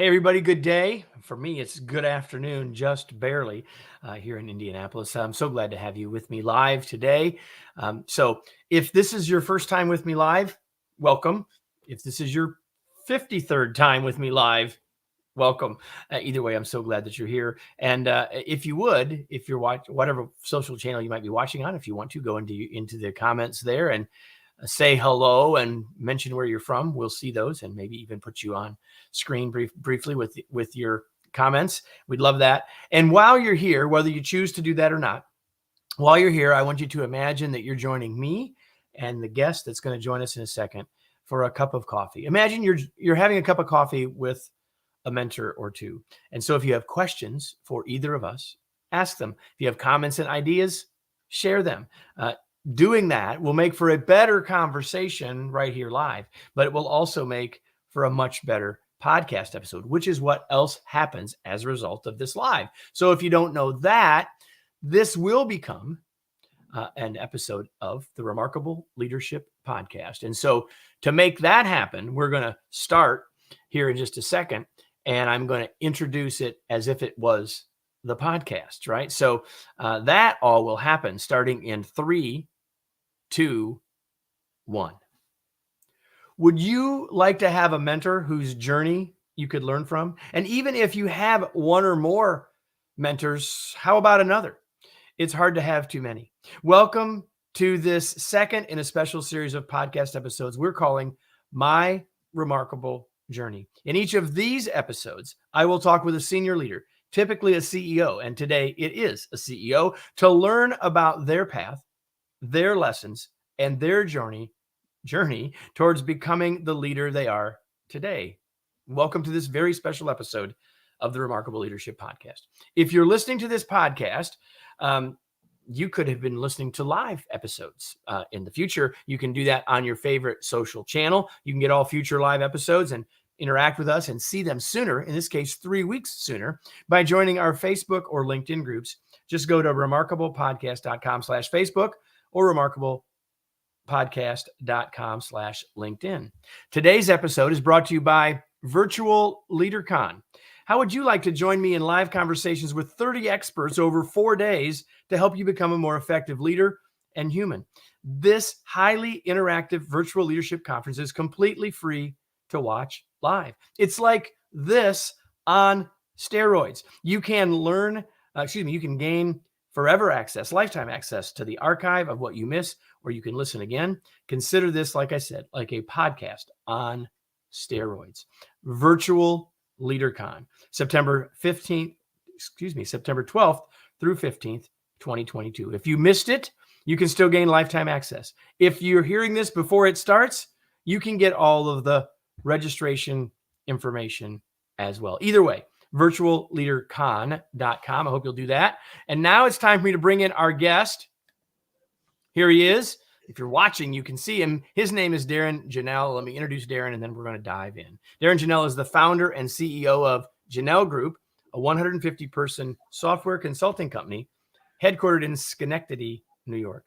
Hey, everybody, good day. For me, it's good afternoon, just barely here in Indianapolis. I'm so glad to have you with me live today. So if this is your first time with me live, welcome. If this is your 53rd time with me live, welcome. Either way, I'm so glad that you're here. And if you're watching whatever social channel you might be watching on, if you want to go into the comments there and say hello and mention where you're from. We'll see those and maybe even put you on screen briefly with your comments. We'd love that. And while you're here, whether you choose to do that or not, while you're here, I want you to imagine that you're joining me and the guest that's going to join us in a second for a cup of coffee. Imagine you're having a cup of coffee with a mentor or two. And so if you have questions for either of us, ask them. If you have comments and ideas, share them. Doing that will make for a better conversation right here live, but it will also make for a much better podcast episode, which is what else happens as a result of this live. So if you don't know that, this will become an episode of the Remarkable Leadership Podcast. And so to make that happen, we're going to start here in just a second, and I'm going to introduce it as if it was the podcast, right? So that all will happen starting in 3, 2, 1. Would you like to have a mentor whose journey you could learn from? And even if you have one or more mentors, how about another? It's hard to have too many. Welcome to this second in a special series of podcast episodes we're calling My Remarkable Journey. In each of these episodes, I will talk with a senior leader, typically a CEO, and today it is a CEO, to learn about their path, their lessons, and their journey towards becoming the leader they are today. Welcome to this very special episode of the Remarkable Leadership Podcast. If you're listening to this podcast, you could have been listening to live episodes in the future. You can do that on your favorite social channel. You can get all future live episodes and interact with us and see them sooner, in this case, 3 weeks sooner, by joining our Facebook or LinkedIn groups. Just go to remarkablepodcast.com/Facebook or remarkablepodcast.com/LinkedIn. Today's episode is brought to you by Virtual LeaderCon. How would you like to join me in live conversations with 30 experts over 4 days to help you become a more effective leader and human? This highly interactive virtual leadership conference is completely free to watch live. It's like this on steroids. You can you can gain forever access, lifetime access to the archive of what you miss, or you can listen again. Consider this, like I said, like a podcast on steroids. Virtual LeaderCon, September 12th through 15th, 2022. If you missed it, you can still gain lifetime access. If you're hearing this before it starts, you can get all of the registration information as well. Either way, virtualleadercon.com. I hope you'll do that. And now it's time for me to bring in our guest. Here he is. If you're watching, you can see him. His name is Darrin Jahnel. Let me introduce Darrin, and then we're going to dive in. Darrin Jahnel is the founder and CEO of Jahnel Group, a 150-person software consulting company headquartered in Schenectady, New York.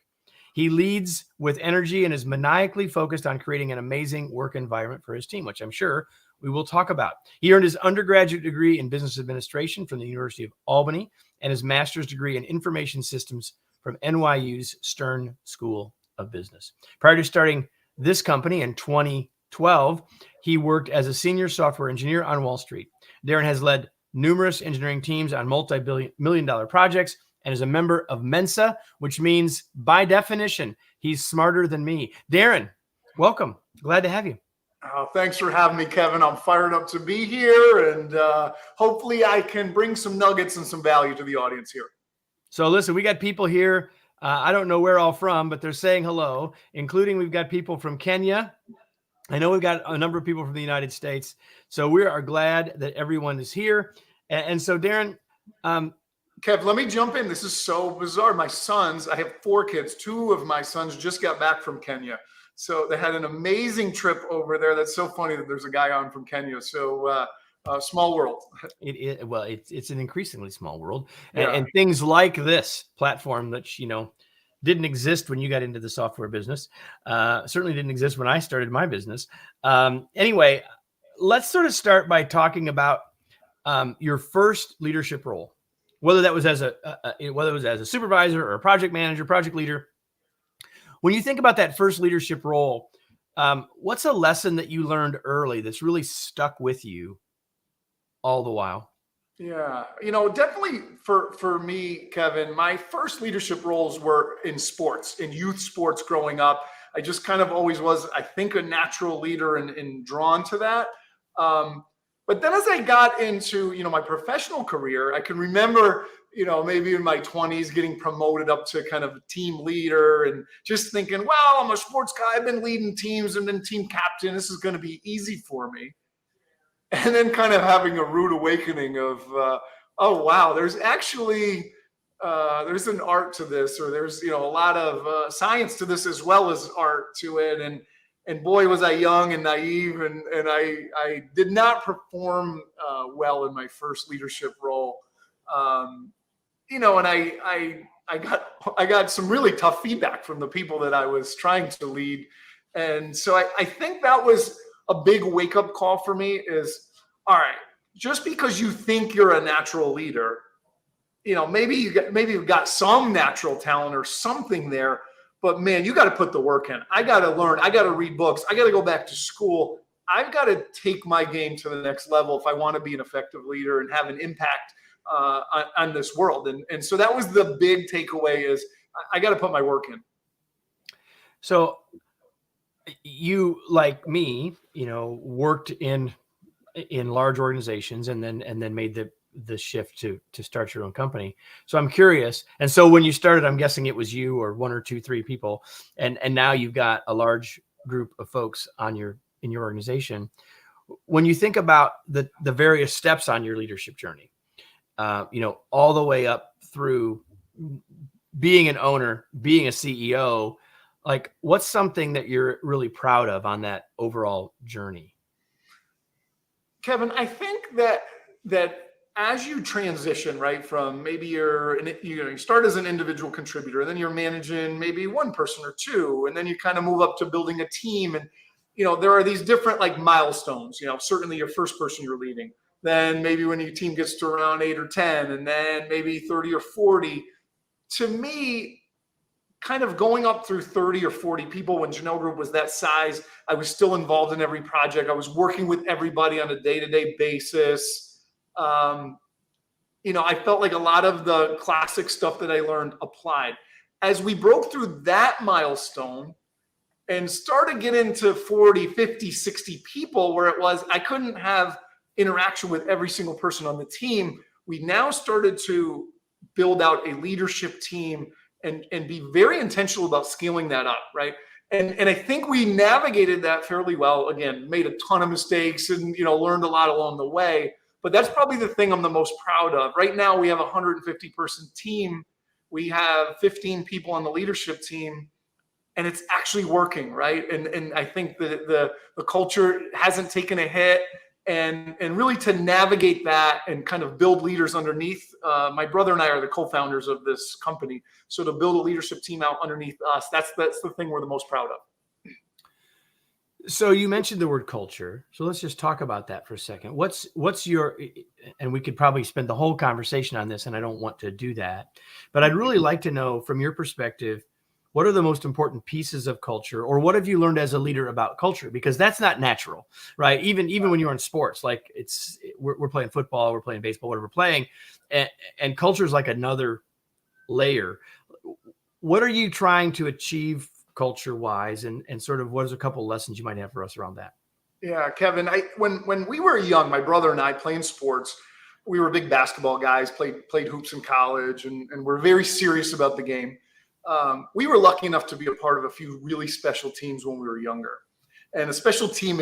He leads with energy and is maniacally focused on creating an amazing work environment for his team, which I'm sure we will talk about. He earned his undergraduate degree in business administration from the University of Albany and his master's degree in information systems from NYU's Stern School of Business. Prior to starting this company in 2012, he worked as a senior software engineer on Wall Street. Darrin has led numerous engineering teams on multi-million-dollar projects and is a member of Mensa, which means, by definition, he's smarter than me. Darrin, welcome. Glad to have you. Thanks for having me, Kevin. I'm fired up to be here, and hopefully I can bring some nuggets and some value to the audience here. So listen, we got people here. I don't know where all from, but they're saying hello, including we've got people from Kenya. I know we've got a number of people from the United States. So we are glad that everyone is here. And so, Darrin, Kev, let me jump in. This is so bizarre. I have 4 kids. 2 of my sons just got back from Kenya. So they had an amazing trip over there. That's so funny that there's a guy on from Kenya. So small world. It's an increasingly small world. Yeah. And things like this platform that, didn't exist when you got into the software business. Certainly didn't exist when I started my business. Anyway, let's sort of start by talking about your first leadership role, whether that was as whether it was as a supervisor or a project manager, project leader. When you think about that first leadership role, what's a lesson that you learned early that's really stuck with you all the while? Yeah, definitely for me, Kevin, my first leadership roles were in sports, in youth sports growing up. I just kind of always was, I think, a natural leader and drawn to that. But then as I got into, my professional career, I can remember, maybe in my 20s getting promoted up to kind of a team leader and just thinking, well, I'm a sports guy. I've been leading teams and been team captain. This is going to be easy for me. And then kind of having a rude awakening of, oh, wow, there's actually, there's an art to this, or there's, a lot of science to this as well as art to it. And boy, was I young and naive, and I did not perform well in my first leadership role. And I got some really tough feedback from the people that I was trying to lead. And so I think that was a big wake up call for me is, all right, just because you think you're a natural leader, maybe you've got some natural talent or something there, but man, you got to put the work in. I got to learn. I got to read books. I got to go back to school. I've got to take my game to the next level if I want to be an effective leader and have an impact on this world. And so that was the big takeaway is I got to put my work in. So you, like me, worked in large organizations and then made the shift to start your own company. So I'm curious. And so when you started, I'm guessing it was you or one or two, three people, and now you've got a large group of folks in your organization. When you think about the various steps on your leadership journey, all the way up through being an owner, being a CEO, like what's something that you're really proud of on that overall journey? Kevin, I think that as you transition, right, from maybe you start as an individual contributor, then you're managing maybe one person or two, and then you kind of move up to building a team. And, there are these different like milestones, certainly your first person you're leading, then maybe when your team gets to around 8 or 10, and then maybe 30 or 40. To me, kind of going up through 30 or 40 people when Jahnel Group was that size, I was still involved in every project. I was working with everybody on a day-to-day basis. I felt like a lot of the classic stuff that I learned applied. As we broke through that milestone and started getting into 40, 50, 60 people where it was, I couldn't have interaction with every single person on the team. We now started to build out a leadership team and be very intentional about scaling that up, right? And I think we navigated that fairly well. Again, made a ton of mistakes and learned a lot along the way. But that's probably the thing I'm the most proud of. Right now, we have a 150-person team. We have 15 people on the leadership team, and it's actually working, right? And I think that the culture hasn't taken a hit. And really to navigate that and kind of build leaders underneath. My brother and I are the co-founders of this company. So to build a leadership team out underneath us, that's the thing we're the most proud of. So you mentioned the word culture. So let's just talk about that for a second. What's your, and we could probably spend the whole conversation on this, and I don't want to do that, but I'd really like to know from your perspective, what are the most important pieces of culture, or what have you learned as a leader about culture? Because that's not natural, right? Even when you're in sports, like we're playing football, we're playing baseball, whatever we're playing, and culture is like another layer. What are you trying to achieve culture-wise, and sort of what is a couple of lessons you might have for us around that? Yeah, Kevin, when we were young, my brother and I playing sports, we were big basketball guys, played hoops in college, and we're very serious about the game. We were lucky enough to be a part of a few really special teams when we were younger. And a special team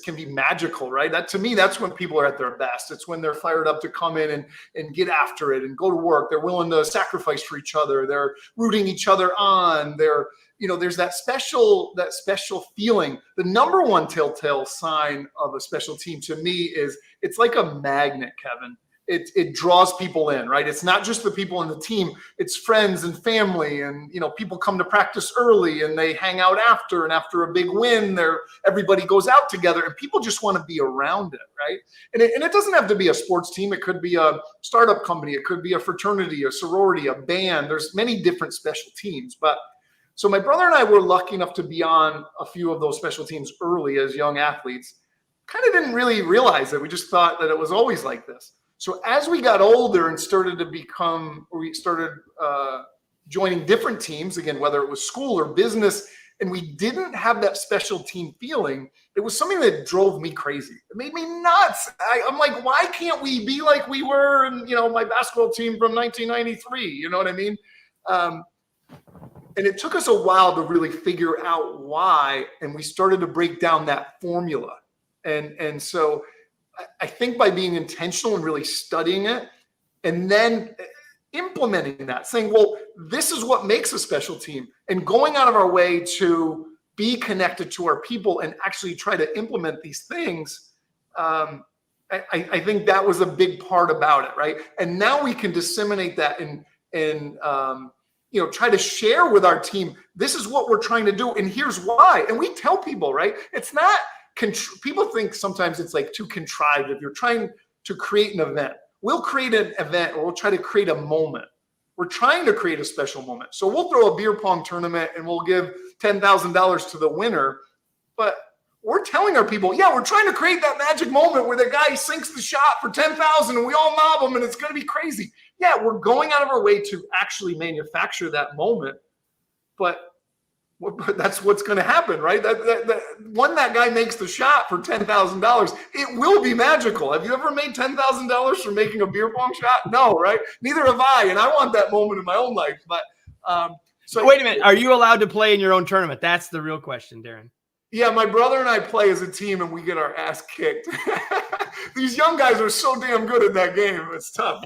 can be magical, right? That, to me, that's when people are at their best. It's when they're fired up to come in and get after it and go to work. They're willing to sacrifice for each other. They're rooting each other on. There's that special feeling. The number one telltale sign of a special team to me is it's like a magnet, Kevin. it draws people in, right? It's not just the people in the team, it's friends and family, and people come to practice early and they hang out after, and after a big win, everybody goes out together and people just want to be around it, right? And it doesn't have to be a sports team. It could be a startup company, it could be a fraternity, a sorority, a band. There's many different special teams. But so my brother and I were lucky enough to be on a few of those special teams early as young athletes. Kind of didn't really realize it. We just thought that it was always like this. So as we got older and we started joining different teams, again, whether it was school or business, and we didn't have that special team feeling, it was something that drove me crazy. It made me nuts. I'm like, why can't we be like we were in, my basketball team from 1993? You know what I mean? And it took us a while to really figure out why, and we started to break down that formula. And so I think by being intentional and really studying it and then implementing that, saying, well, this is what makes a special team, and going out of our way to be connected to our people and actually try to implement these things. I think that was a big part about it, right? And now we can disseminate that and try to share with our team, this is what we're trying to do, and here's why. And we tell people, right? It's not people think sometimes it's like too contrived. If you're trying to create an event, we'll create an event, or we'll try to create a moment. We're trying to create a special moment. So we'll throw a beer pong tournament and we'll give $10,000 to the winner. But we're telling our people, yeah, we're trying to create that magic moment where the guy sinks the shot for 10,000 and we all mob him and it's going to be crazy. Yeah, we're going out of our way to actually manufacture that moment. But that's what's going to happen, right? When that guy makes the shot for $10,000, it will be magical. Have you ever made $10,000 from making a beer pong shot? No, right? Neither have I, and I want that moment in my own life. But so wait a minute, are you allowed to play in your own tournament? That's the real question, Darrin. Yeah, my brother and I play as a team, and we get our ass kicked. These young guys are so damn good at that game; it's tough.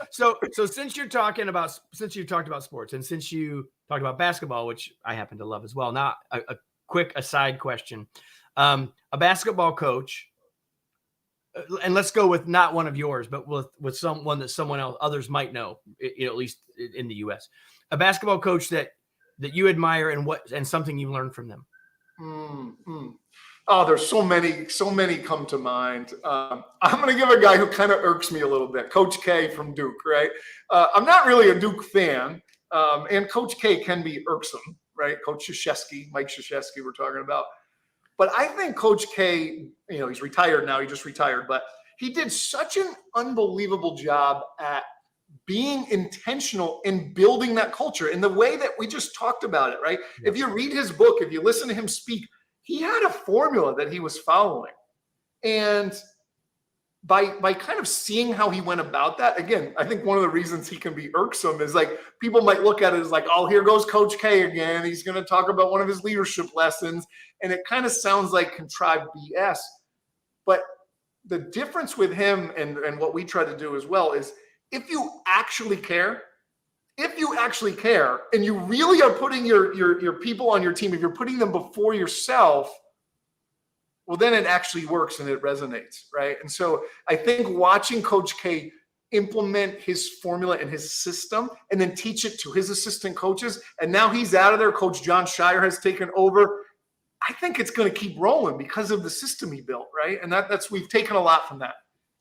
So since you've talked about sports, and since you talked about basketball, which I happen to love as well. Now, a quick aside question: a basketball coach, and let's go with not one of yours, but with someone that others might know, at least in the U.S. A basketball coach that you admire and something you learned from them. Oh, there's so many come to mind. I'm going to give a guy who kind of irks me a little bit, Coach K from Duke, right? I'm not really a Duke fan, and Coach K can be irksome, right? Coach Mike Krzyzewski we're talking about. But I think Coach K, he's retired now, he just retired, but he did such an unbelievable job at being intentional in building that culture in the way that we just talked about it, right? If you read his book, if you listen to him speak, he had a formula that he was following. And by kind of seeing how he went about that, again, I think one of the reasons he can be irksome is like people might look at it as like, oh, here goes Coach K again. He's going to talk about one of his leadership lessons. And it kind of sounds like contrived BS. But the difference with him and what we try to do as well is if you actually care, and you really are putting your people on your team, if you're putting them before yourself, well, then it actually works and it resonates, right? And so I think watching Coach K implement his formula and his system and then teach it to his assistant coaches, and now he's out of there, Coach John Shire has taken over, I think it's going to keep rolling because of the system he built, right? And we've taken a lot from that.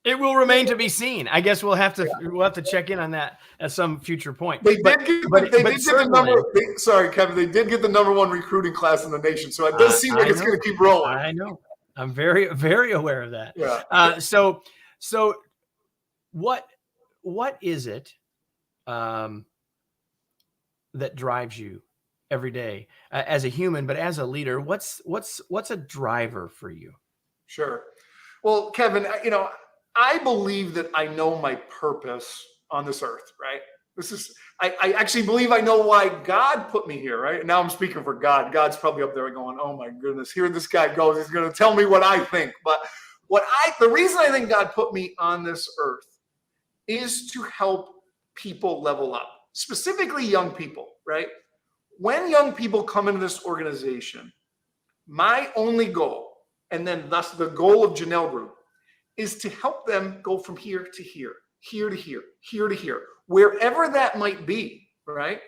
It will remain to be seen. I guess we'll have to check in on that at some future point. Sorry, Kevin. They did get the number one recruiting class in the nation, so it does seem like it's going to keep rolling. I know. I'm very, very aware of that. Yeah. So what is it that drives you every day as a human, but as a leader? What's a driver for you? Sure. Well, Kevin, I believe that I know my purpose on this earth, right? I actually believe I know why God put me here, right? And now I'm speaking for God. God's probably up there going, oh my goodness, here this guy goes. He's going to tell me what I think. But the reason I think God put me on this earth is to help people level up, specifically young people, right? When young people come into this organization, my only goal, and then thus the goal of Jahnel Group, is to help them go from here to here, here to here, here to here, wherever that might be, right?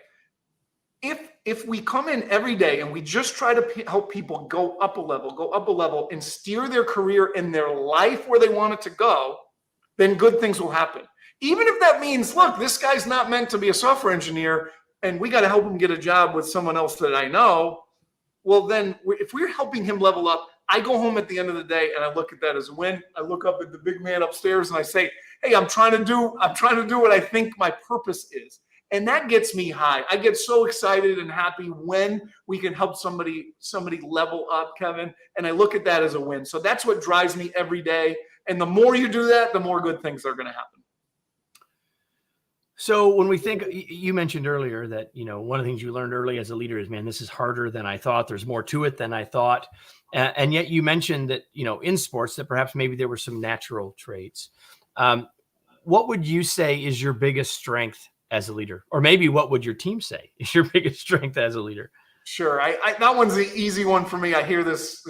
If we come in every day and we just try to help people go up a level and steer their career and their life where they want it to go, then good things will happen. Even if that means, look, this guy's not meant to be a software engineer and we got to help him get a job with someone else that I know. Well, then if we're helping him level up, I go home at the end of the day and I look at that as a win. I look up at the big man upstairs and I say, hey, I'm trying to do what I think my purpose is. And that gets me high. I get so excited and happy when we can help somebody level up, Kevin. And I look at that as a win. So that's what drives me every day. And the more you do that, the more good things are going to happen. So when we think, you mentioned earlier that, one of the things you learned early as a leader is, man, this is harder than I thought. There's more to it than I thought. And yet you mentioned that, in sports that perhaps maybe there were some natural traits. What would you say is your biggest strength as a leader? Or maybe what would your team say is your biggest strength as a leader? Sure. That one's the easy one for me. I hear this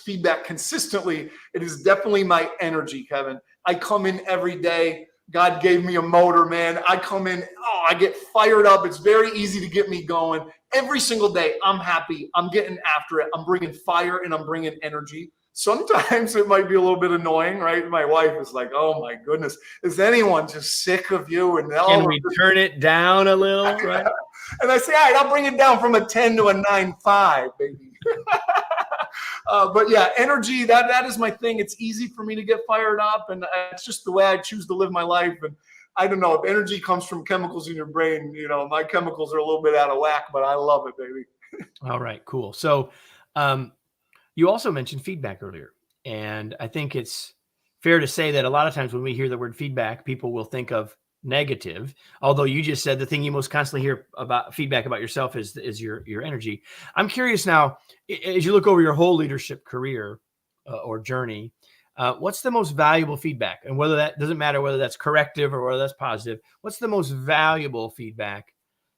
feedback consistently. It is definitely my energy, Kevin. I come in every day. God gave me a motor, man. I come in, I get fired up. It's very easy to get me going. Every single day, I'm happy. I'm getting after it. I'm bringing fire and I'm bringing energy. Sometimes it might be a little bit annoying, right? My wife is like, oh my goodness, is anyone just sick of you? And can we turn it down a little, right? And I say, all right, I'll bring it down from a 10 to a 9.5, baby. But yeah, energy, that is my thing. It's easy for me to get fired up, and it's just the way I choose to live my life. And I don't know, if energy comes from chemicals in your brain, my chemicals are a little bit out of whack, but I love it, baby. All right, cool. So you also mentioned feedback earlier, and I think it's fair to say that a lot of times when we hear the word feedback, people will think of negative, although you just said the thing you most constantly hear about feedback about yourself is your energy. I'm curious now, as you look over your whole leadership career or journey, what's the most valuable feedback? And whether that doesn't matter whether that's corrective or whether that's positive, what's the most valuable feedback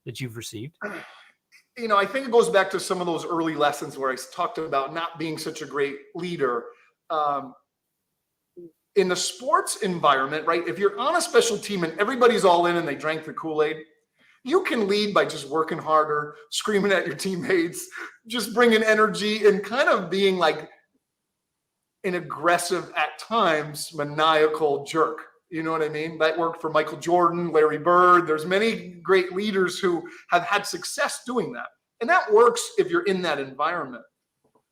that you've received? I think it goes back to some of those early lessons where I talked about not being such a great leader. In the sports environment, right? If you're on a special team and everybody's all in and they drank the Kool-Aid, you can lead by just working harder, screaming at your teammates, just bringing energy and kind of being like an aggressive, at times, maniacal jerk. You know what I mean? That worked for Michael Jordan, Larry Bird. There's many great leaders who have had success doing that. And that works if you're in that environment.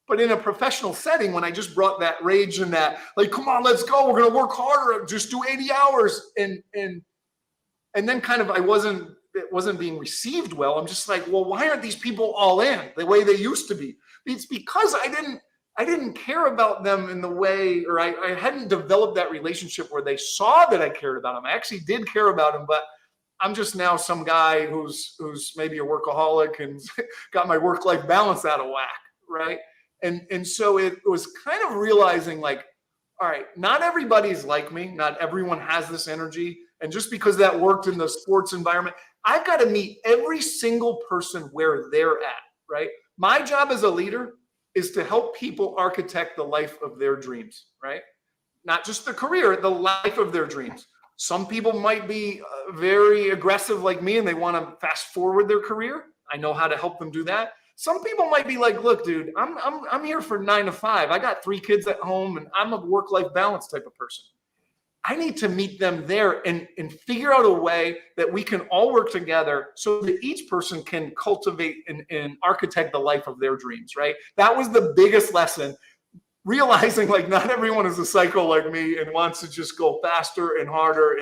But in a professional setting, when I just brought that rage and that, like, come on, let's go. We're going to work harder. Just do 80 hours. And then kind of it wasn't being received well. I'm just like, well, why aren't these people all in the way they used to be? It's because I didn't care about them in the way, or I hadn't developed that relationship where they saw that I cared about them. I actually did care about them, but I'm just now some guy who's maybe a workaholic and got my work-life balance out of whack, right? And so it was kind of realizing like, all right, not everybody's like me. Not everyone has this energy. And just because that worked in the sports environment, I've got to meet every single person where they're at, right? My job as a leader is to help people architect the life of their dreams, right? Not just the career, the life of their dreams. Some people might be very aggressive like me and they want to fast forward their career. I know how to help them do that. Some people might be like, look, dude, I'm here for 9 to 5. I got 3 kids at home and I'm a work-life balance type of person. I need to meet them there and figure out a way that we can all work together so that each person can cultivate and architect the life of their dreams, right? That was the biggest lesson, realizing like not everyone is a psycho like me and wants to just go faster and harder.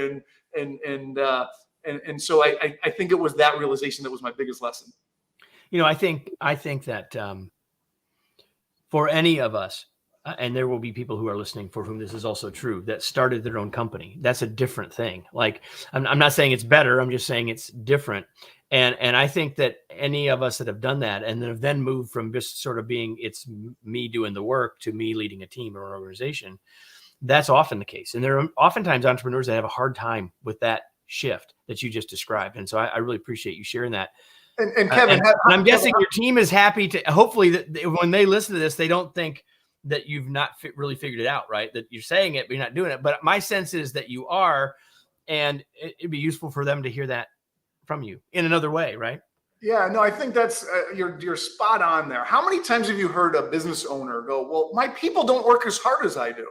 And so I think it was that realization that was my biggest lesson. I think that for any of us, and there will be people who are listening for whom this is also true, that started their own company. That's a different thing. Like, I'm not saying it's better. I'm just saying it's different. And I think that any of us that have done that and have then moved from just sort of being it's me doing the work to me leading a team or an organization, that's often the case. And there are oftentimes entrepreneurs that have a hard time with that shift that you just described. And so I really appreciate you sharing that. And Kevin, I'm guessing your team is happy to, hopefully that when they listen to this, they don't think that you've not really figured it out, right? That you're saying it, but you're not doing it. But my sense is that you are, and it'd be useful for them to hear that from you in another way, right? Yeah, no, I think that's you're spot on there. How many times have you heard a business owner go, "Well, my people don't work as hard as I do"?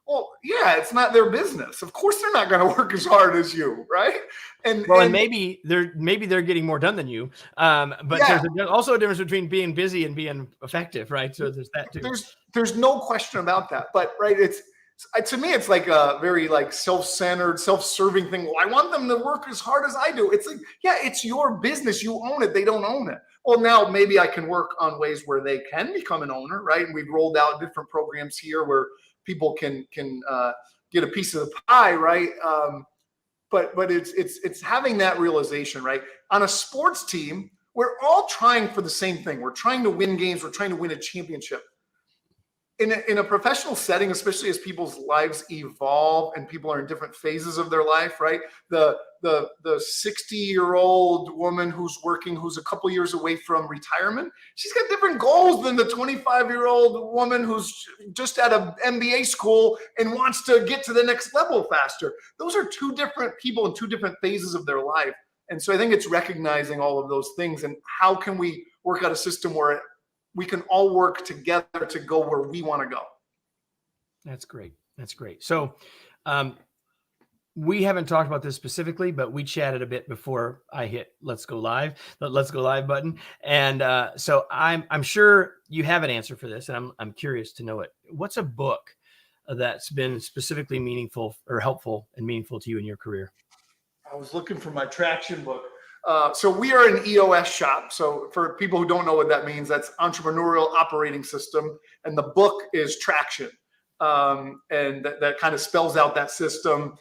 Well, yeah, it's not their business. Of course, they're not going to work as hard as you, right? And maybe they're getting more done than you. But yeah, there's also a difference between being busy and being effective, right? So there's that too. There's no question about that. But right, to me, it's like a very like self-centered, self-serving thing. Well, I want them to work as hard as I do. It's like, yeah, it's your business. You own it. They don't own it. Well, now maybe I can work on ways where they can become an owner, right? And we've rolled out different programs here where people can get a piece of the pie, right? But it's having that realization, right? On a sports team, we're all trying for the same thing. We're trying to win games. We're trying to win a championship. In a professional setting, especially as people's lives evolve and people are in different phases of their life, right? The 60-year-old woman who's working, who's a couple years away from retirement, she's got different goals than the 25-year-old woman who's just at an MBA school and wants to get to the next level faster. Those are two different people in two different phases of their life. And so I think it's recognizing all of those things and how can we work out a system where we can all work together to go where we want to go. That's great. That's great. So we haven't talked about this specifically, but we chatted a bit before I hit let's go live button. And so I'm sure you have an answer for this, and I'm curious to know it. What's a book that's been specifically meaningful or helpful and meaningful to you in your career? I was looking for my traction book. So we are an EOS shop. So for people who don't know what that means, that's Entrepreneurial Operating System. And the book is Traction. And that kind of spells out that system.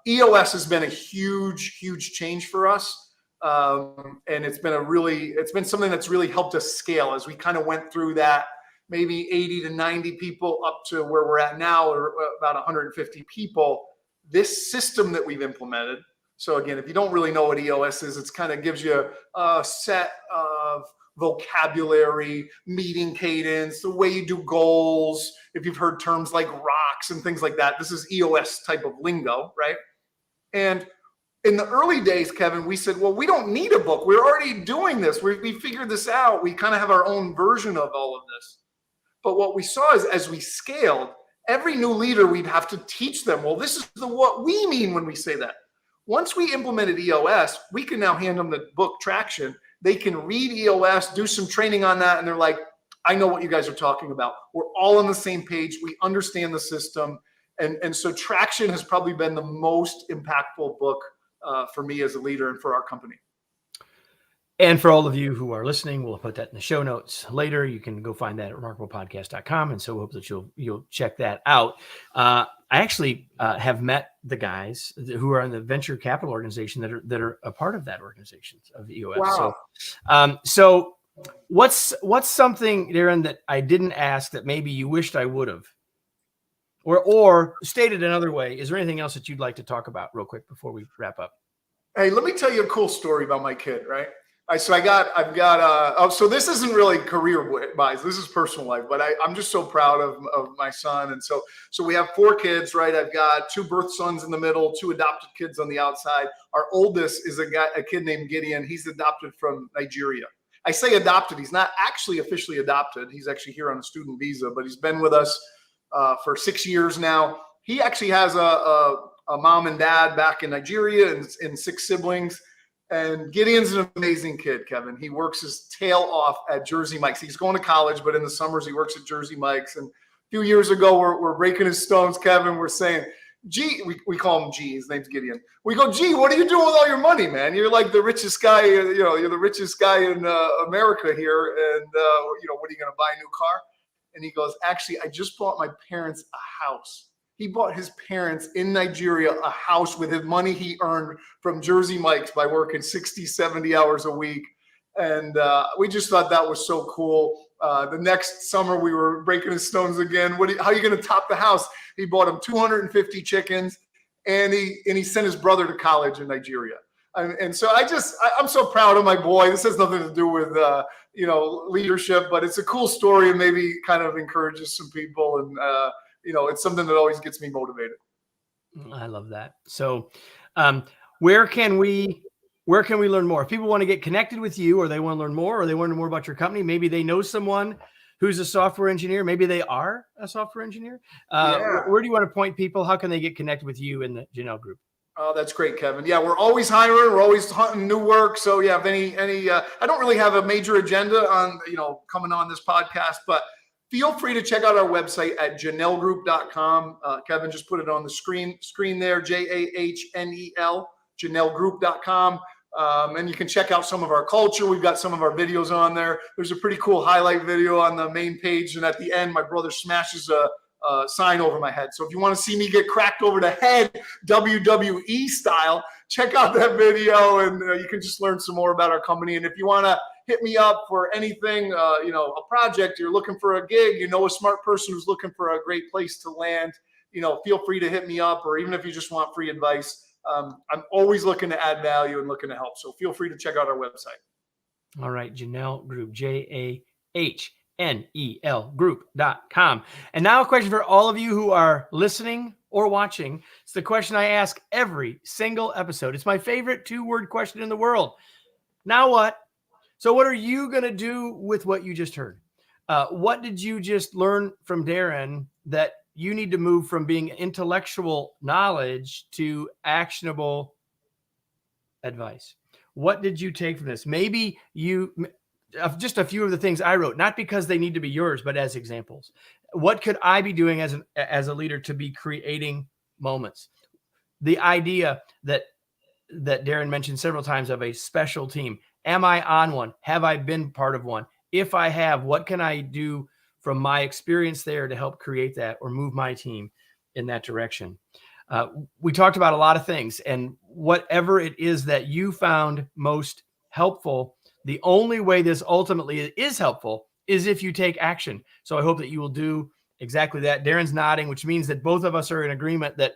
EOS has been a huge, huge change for us. And it's been something that's really helped us scale as we kind of went through that, maybe 80 to 90 people up to where we're at now, or about 150 people. This system that we've implemented. So again, if you don't really know what EOS is, it kind of gives you a set of vocabulary, meeting cadence, the way you do goals. If you've heard terms like rocks and things like that, this is EOS type of lingo, right? And in the early days, Kevin, we said, well, we don't need a book. We're already doing this. We figured this out. We kind of have our own version of all of this. But what we saw is as we scaled, every new leader, we'd have to teach them, well, this is what we mean when we say that. Once we implemented EOS, we can now hand them the book Traction. They can read EOS, do some training on that, and they're like, I know what you guys are talking about. We're all on the same page. We understand the system. And so Traction has probably been the most impactful book for me as a leader and for our company. And for all of you who are listening, we'll put that in the show notes later. You can go find that at remarkablepodcast.com. And so we hope that you'll check that out. I actually have met the guys who are in the venture capital organization that are a part of that organization of EOS. Wow. So what's something, Darrin, that I didn't ask that maybe you wished I would have? Or stated another way, is there anything else that you'd like to talk about real quick before we wrap up? Hey, let me tell you a cool story about my kid, right? So this isn't really career-wise. This is personal life, but I'm just so proud of my son. And so we have 4 kids, right? I've got 2 birth sons in the middle, 2 adopted kids on the outside. Our oldest is a kid named Gideon. He's adopted from Nigeria. I say adopted. He's not actually officially adopted. He's actually here on a student visa, but he's been with us for 6 years now. He actually has a mom and dad back in Nigeria and 6 siblings. And Gideon's an amazing kid, Kevin. He works his tail off at Jersey Mike's. He's going to college, but in the summers he works at Jersey Mike's. And a few years ago, we're breaking his stones, Kevin. We're saying, G, we call him G. His name's Gideon. We go, G, what are you doing with all your money, man? You're like the richest guy. You're the richest guy in America here. And what are you going to buy a new car? And he goes, actually, I just bought my parents a house. He bought his parents in Nigeria a house with his money he earned from Jersey Mike's by working 60, 70 hours a week. And we just thought that was so cool. The next summer we were breaking his stones again. How are you going to top the house? He bought him 250 chickens and he sent his brother to college in Nigeria. And so I'm so proud of my boy. This has nothing to do with, leadership, but it's a cool story and maybe kind of encourages some people. And, it's something that always gets me motivated. I love that. So, where can we learn more? If people want to get connected with you, or they want to learn more, or they want to know more about your company, maybe they know someone who's a software engineer. Maybe they are a software engineer. Where do you want to point people? How can they get connected with you in the Jahnel Group? Oh, that's great, Kevin. Yeah, we're always hiring. We're always hunting new work. So yeah, if any, I don't really have a major agenda on, coming on this podcast, but feel free to check out our website at jahnelgroup.com. Kevin just put it on the screen there, Jahnel, jahnelgroup.com. And you can check out some of our culture. We've got some of our videos on there. There's a pretty cool highlight video on the main page. And at the end, my brother smashes a sign over my head. So if you want to see me get cracked over the head, WWE style, check out that video, and you can just learn some more about our company. And if you want to hit me up for anything, a project, you're looking for a gig, a smart person who's looking for a great place to land, feel free to hit me up. Or even if you just want free advice, I'm always looking to add value and looking to help. So feel free to check out our website. All right, Jahnel Group, JAHNEL group.com. And now a question for all of you who are listening or watching. It's the question I ask every single episode. It's my favorite 2-word question in the world. Now what? So what are you going to do with what you just heard? What did you just learn from Darrin that you need to move from being intellectual knowledge to actionable advice? What did you take from this? Maybe just a few of the things I wrote, not because they need to be yours, but as examples. What could I be doing as a leader to be creating moments? The idea that Darrin mentioned several times of a special team. Am I on one? Have I been part of one? If I have, what can I do from my experience there to help create that or move my team in that direction? We talked about a lot of things, and whatever it is that you found most helpful, the only way this ultimately is helpful is if you take action. So I hope that you will do exactly that. Darrin's nodding, which means that both of us are in agreement that,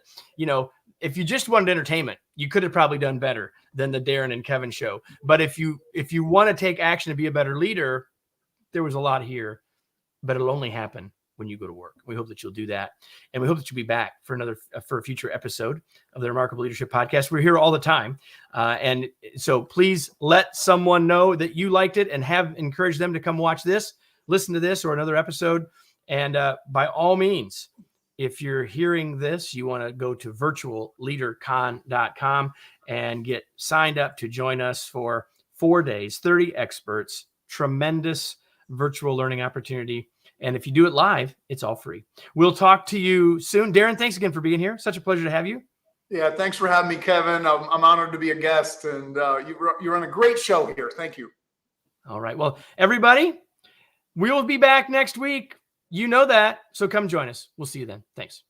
if you just wanted entertainment, you could have probably done better than the Darrin and Kevin show. But if you want to take action to be a better leader, there was a lot here, but it'll only happen when you go to work. We hope that you'll do that. And we hope that you'll be back for a future episode of the Remarkable Leadership Podcast. We're here all the time. And so please let someone know that you liked it and have encouraged them to come watch this, listen to this or another episode. And by all means, if you're hearing this, you want to go to virtualleadercon.com and get signed up to join us for 4 days, 30 experts, tremendous virtual learning opportunity. And if you do it live, it's all free. We'll talk to you soon. Darrin, thanks again for being here. Such a pleasure to have you. Yeah, thanks for having me, Kevin. I'm honored to be a guest, and you're on a great show here. Thank you. All right. Well, everybody, we will be back next week. You know that. So come join us. We'll see you then. Thanks.